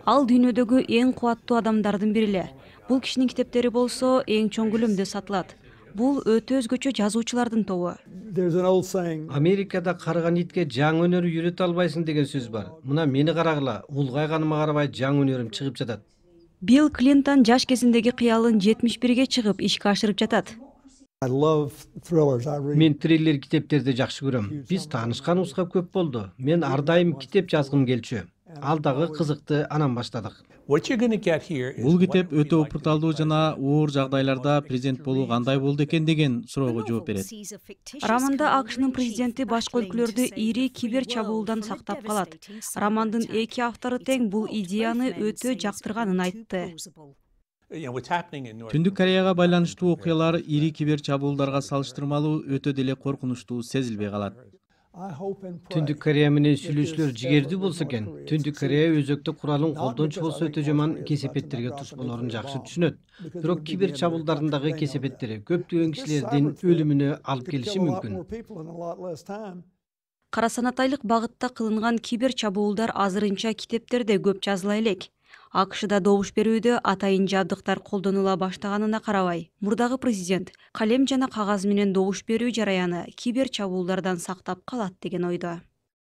Ал дүйнөдөгү эң кубаттуу адамдардын бири эле. Бул кишинин китептери болсо эң чоң көлөмдө сатылат. Бул өтө өзгөчө жазуучулардын тобу. Америкада карыган итке жаңы өнөр үйрөтө албайсың деген сөз бар. Мына мени карагыла, улгайганыма карабай жаңы өнөрүм чыгып жатат. Билл Клинтон жаш кезиндеги кыялын 71-ге чыгып ишке ашырып жатат. Мен триллер китептерди жакшы көрөм. Биз таанышканыбызга көп болду. Мен ар дайым китеп жазгым келчү. Ал дагы кызыкты, анан баштадык. Бул китеп өтө упурталдуу жана оор жагдайларда президент болуу кандай болду экен деген суроого жооп берет. Романда АКШнын президенти башка өлкөлөрдү ири кибер чабуулдан сактап калат. Романдын эки автору тең бул идеяны өтө жактырганын айтты. Түндүк Кореяга байланыштуу окуялар ири кибер чабуулдарга салыштырмалуу өтө деле коркунучтуу сезилбей калат. Түндүк Корея менен сүйлөшүүлөр жигердүү болсо экен. Түндүк Корея өзөктүк куралын колдончу болсо өтө жаман кесепеттерге туш болорун жакшы түшүнөт. Бирок кибер чабуулдардын дагы кесепеттери көптөгөн кишилердин өлүмүнө алып келиши мүмкүн. Кара санатайлык багытта кылынган кибер чабуулдар азырынча китептерде көп жазыла элек. АКШда добуш берүүдө атайын жабдыктар колдонула баштаганына карабай, мурдагы президент калем жана кагаз менен добуш берүү жараяны кибер чабуулдардан сактап калат деген ойдо.